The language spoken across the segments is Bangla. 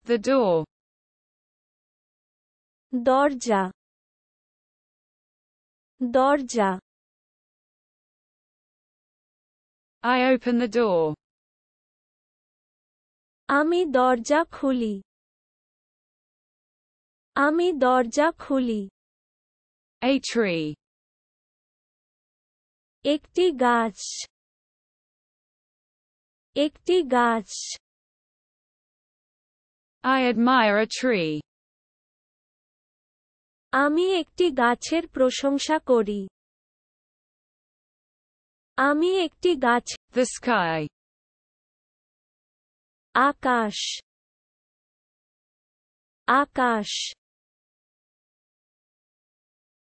The door. দরজা দরজা I open the door. আমি দরজা খুলি আমি দরজা খুলি A tree. একটি গাছ একটি গাছ I admire a tree. আমি একটি গাছের প্রশংসা করি আমি একটি গাছ The sky. Akash Akash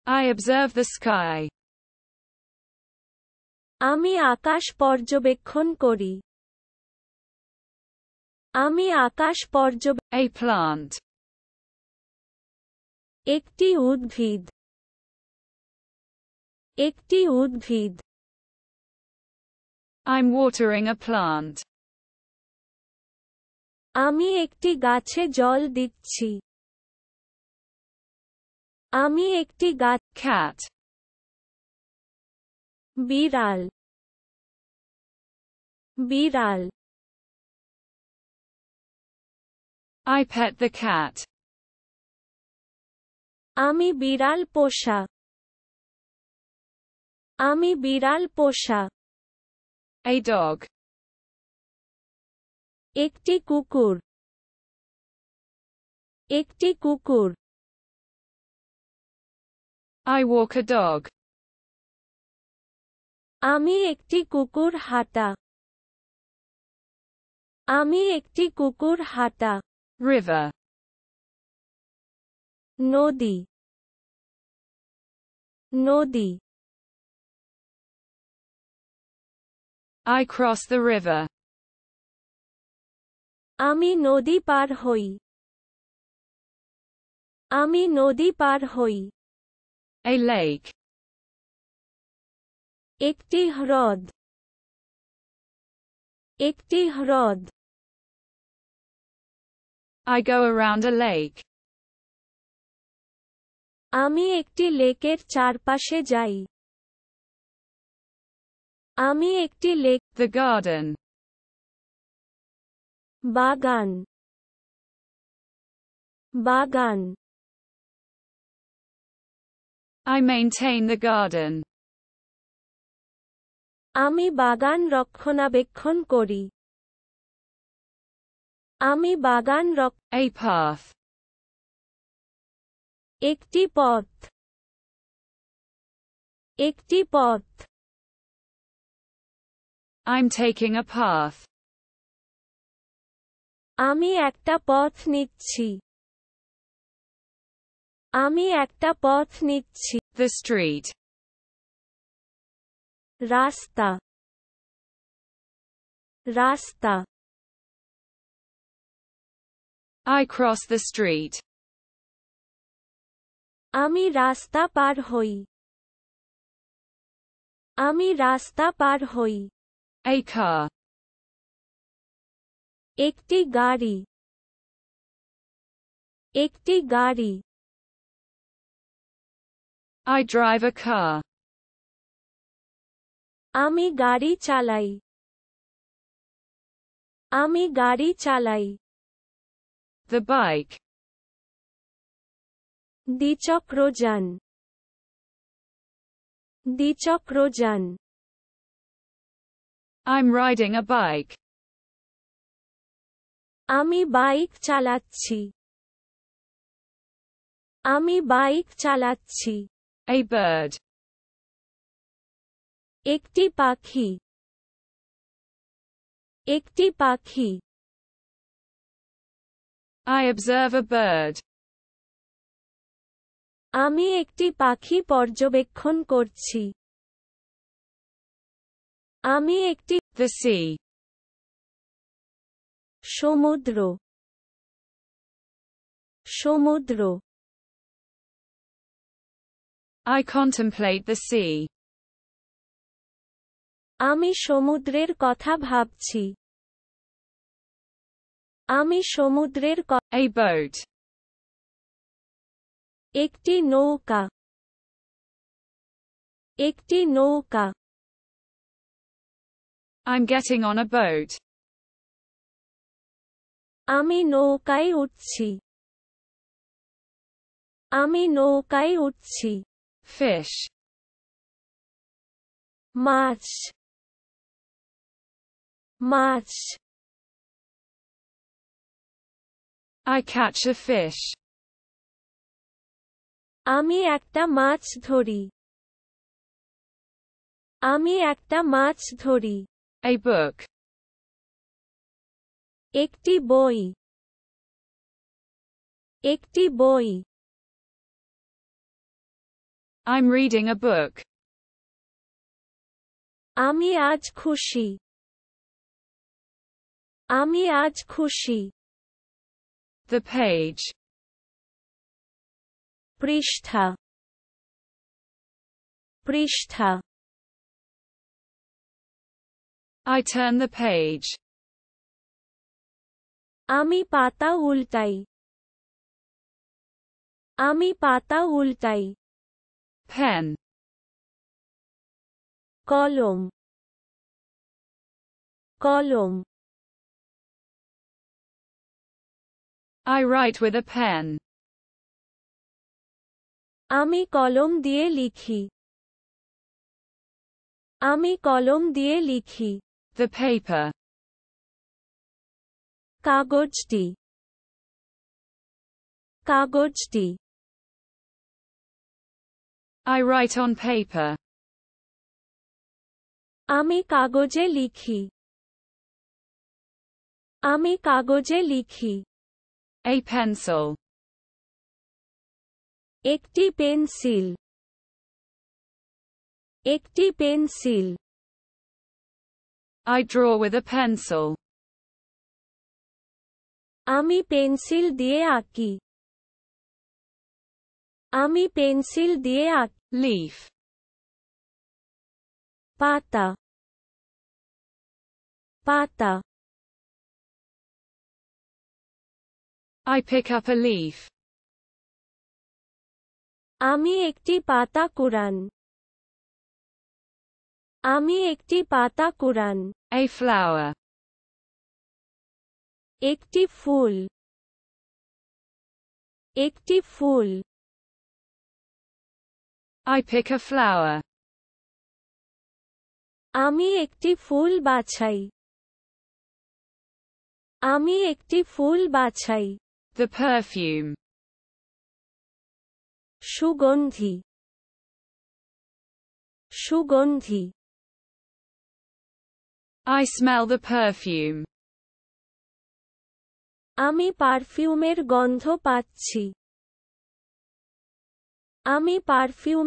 I observe the sky. আমি আকাশ পর্যবেক্ষণ করি আমি আকাশ A plant. একটি উদ্ভিদ একটি উদ্ভিদ I'm watering a plant. আমি একটি গাছে জল দিচ্ছি আমি একটি গাছ Cat. বিড়াল বিড়াল I pet the cat. আমি বিড়াল পোষা আমি বিড়াল পোষা A dog. একটি কুকুর একটি কুকুর I walk a dog. আমি একটি কুকুর হাঁটা আমি একটি কুকুর হাঁটা River. নদী নদী I cross the river. আমি নদী পার হই আমি নদী পার হই A lake. একটি হ্রদ একটি হ্রদ I go around a lake. আমি একটি লেকের চারপাশে যাই আমি একটি লেক The garden. বাগান বাগান I maintain the garden. আমি বাগান রক্ষণাবেক্ষণ করি আমি বাগান A path. একটি পথ একটি পথ I'm taking a path. আমি একটা পথ নিচ্ছি আমি একটা পথ নিচ্ছি The street. রাস্তা রাস্তা I cross the street. আমি রাস্তা পার হই আমি রাস্তা পার হই A car. একটি গাড়ি একটি গাড়ি I drive a car. আমি গাড়ি চালাই আমি গাড়ি চালাই The bike. দ্বিচক্রযান দ্বিচক্রযান I'm riding a bike. আমি বাইক চালাচ্ছি আমি বাইক চালাচ্ছি A bird. একটি পাখি একটি পাখি I observe a bird. আমি একটি পাখি পর্যবেক্ষণ করছি আমি একটি The sea. সমুদ্র সমুদ্র I contemplate the sea. আমি সমুদ্রের কথা ভাবছি আমি সমুদ্রের A boat. একটি নৌকা একটি নৌকা I'm getting on a boat. আমি নৌকায় উঠছি আমি নৌকায় উঠছি Fish. Much much I catch a fish. আমি একটা মাছ ধরি আমি একটা মাছ ধরি A book. একটি বই একটি বই I'm reading a book. আমি আজ খুশি আমি আজ খুশি The page. পৃষ্ঠা পৃষ্ঠা I turn the page. আমি পাতা উল্টাই আমি পাতা উল্টাই Pen. কলম কলম I write with a pen. আমি কলম দিয়ে লিখি আমি কলম দিয়ে লিখি The paper. কাগজটি কাগজটি I write on paper. আমি কাগজে লিখি আমি কাগজে লিখি A pencil. একটি পেন্সিল একটি pencil I draw with a pencil. আমি পেন্সিল দিয়ে আঁকি আমি পেন্সিল দিয়ে আঁকি Leaf. পাতা পাতা I pick up a leaf. আমি একটি পাতা কুড়ান আমি একটি পাতা কুড়ান A flower. একটি ফুল একটি ফুল I pick a flower. আমি একটি ফুল বাছাই আমি একটি ফুল বাছাই The perfume. সুগন্ধি সুগন্ধি I smell the perfume. আমি পারফিউমের গন্ধ পাচ্ছি আমি পারফিউমের